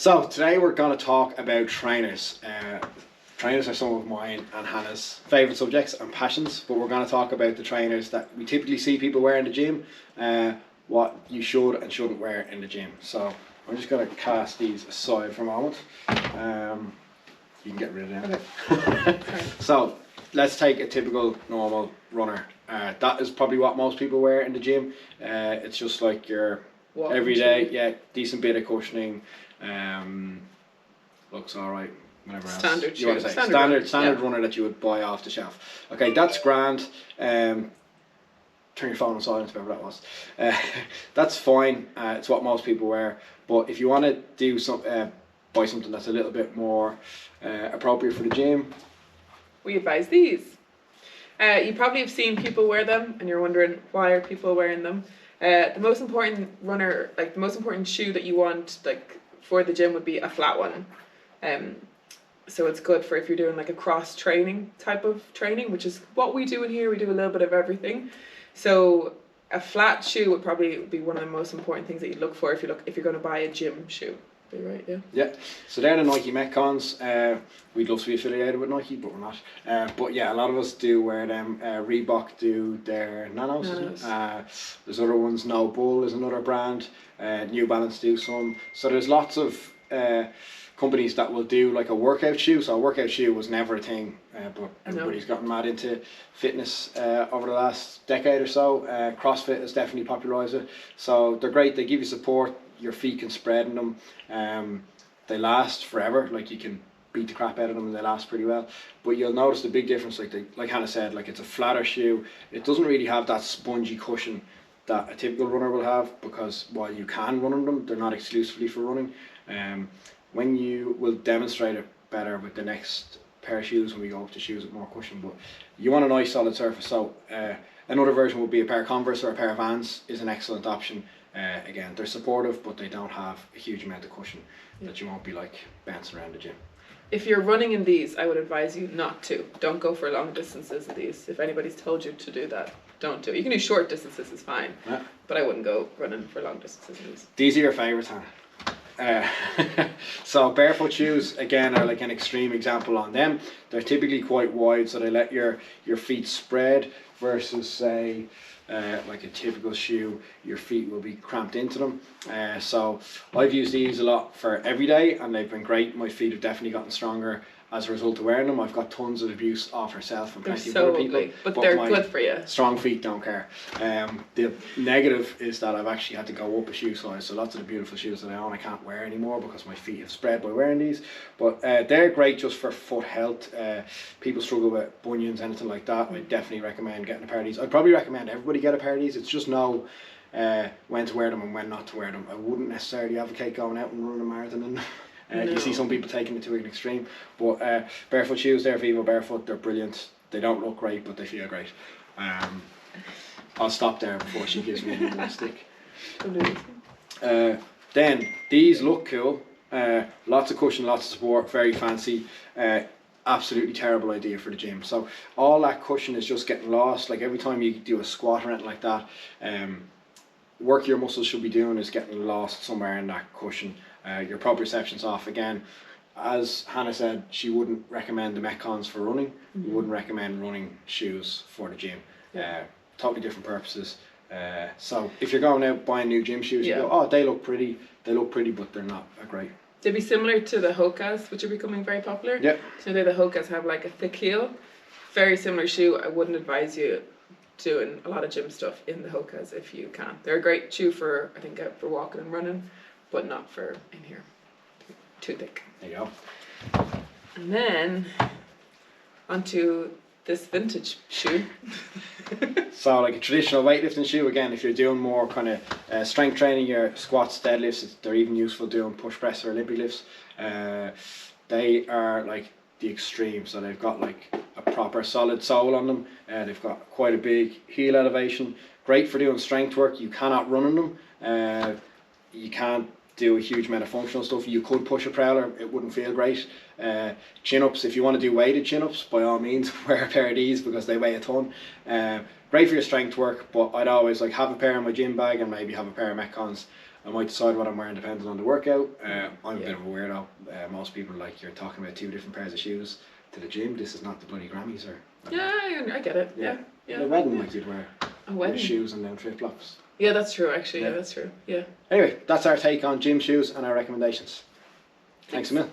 So today we're going to talk about trainers. Trainers are some of mine and Hannah's favourite subjects and passions, but we're going to talk about the trainers that we typically see people wear in the gym, what you should and shouldn't wear in the gym. So I'm just going to cast these aside for a moment. You can get rid of them. Okay. So let's take a typical normal runner. That is probably what most people wear in the gym. It's just like your everyday, decent bit of cushioning. Looks alright. Whatever else. Standard you want to say standard runner that you would buy off the shelf. Okay, that's grand. Turn your phone on silent, whatever that was. That's fine. It's what most people wear. But if you want to do buy something that's a little bit more appropriate for the gym, we advise these. You probably have seen people wear them, and you're wondering why are people wearing them. The most important the most important shoe that you want, for the gym, would be a flat one. So it's good for if you're doing like a cross training type of training, which is what we do in here. We do a little bit of everything. So a flat shoe would probably be one of the most important things that you look for if you're going to buy a gym shoe. Be right, yeah. Yeah. So they're the Nike Metcons. We'd love to be affiliated with Nike, but we're not. But yeah, a lot of us do wear them. Reebok do their Nanos. There's other ones. No Bull is another brand. New Balance do some. So there's lots of companies that will do like a workout shoe. So a workout shoe was never a thing, but everybody's gotten mad into fitness over the last decade or so. CrossFit has definitely popularised it. So they're great. They give you support. Your feet can spread in them. They last forever. Like, you can beat the crap out of them and they last pretty well. But you'll notice the big difference. Like Hannah said, like, it's a flatter shoe. It doesn't really have that spongy cushion that a typical runner will have, because while you can run on them, they're not exclusively for running. When you will demonstrate it better with the next pair of shoes when we go up to shoes with more cushion. But you want a nice solid surface. So another version would be a pair of Converse or a pair of Vans is an excellent option. Again, they're supportive, but they don't have a huge amount of cushion that you won't be like bouncing around the gym. If you're running in these, I would advise you not to. Don't go for long distances in these. If anybody's told you to do that, don't do it. You can do short distances, it's fine. Yeah. But I wouldn't go running for long distances in these. These are your favourites, Hannah. So barefoot shoes, again, are like an extreme example on them. They're typically quite wide, so they let your feet spread, versus say like a typical shoe, your feet will be cramped into them. So I've used these a lot for every day, and they've been great. My feet have definitely gotten stronger as a result of wearing them. I've got tons of abuse off herself and plenty of other people. Ugly, but they're good for you. Strong feet don't care. The negative is that I've actually had to go up a shoe size. So lots of the beautiful shoes that I own I can't wear anymore because my feet have spread by wearing these. But they're great just for foot health. People struggle with bunions, anything like that. I definitely recommend getting a pair of these. I'd probably recommend everybody get a pair of these. It's just know when to wear them and when not to wear them. I wouldn't necessarily advocate going out and running a marathon in them. You see some people taking it to an extreme, but barefoot shoes, they're Vivo Barefoot, they're brilliant. They don't look great, but they feel great. I'll stop there before she gives me a stick. Then these look cool. Lots of cushion, lots of support, very fancy. Absolutely terrible idea for the gym. So all that cushion is just getting lost. Like every time you do a squat or anything like that, work your muscles should be doing is getting lost somewhere in that cushion. Your proprioception's off. Again, as Hannah said, she wouldn't recommend the Metcons for running. You wouldn't recommend running shoes for the gym. Totally different purposes. So if you're going out buying new gym shoes, you go, oh, they look pretty, but they're not great. They'd be similar to the Hokas, which are becoming very popular. Yeah. So the Hokas have like a thick heel. Very similar shoe. I wouldn't advise you doing a lot of gym stuff in the Hokas if you can. They're a great shoe for, I think, for walking and running, but not for in here. Too thick. There you go. And then onto this vintage shoe. So like a traditional weightlifting shoe, again, if you're doing more kind of strength training, your squats, deadlifts, they're even useful doing push press or Olympic lifts. They are like the extreme, so they've got like a proper solid sole on them. They've got quite a big heel elevation. Great for doing strength work. You cannot run on them. You can't do a huge amount of functional stuff. You could push a prowler, it wouldn't feel great. Chin-ups, if you want to do weighted chin-ups, by all means wear a pair of these because they weigh a ton. Great for your strength work, but I'd always like have a pair in my gym bag and maybe have a pair of Metcons I might decide what I'm wearing depending on the workout. I'm a bit of a weirdo. Most people like, you're talking about 2 different pairs of shoes to the gym. This is not the bloody Grammys or. I get it. Yeah. At a wedding, like, you'd wear A wedding. your shoes and then flip flops. Yeah, that's true. Actually, yeah, that's true. Yeah. Anyway, that's our take on gym shoes and our recommendations. Thanks a million.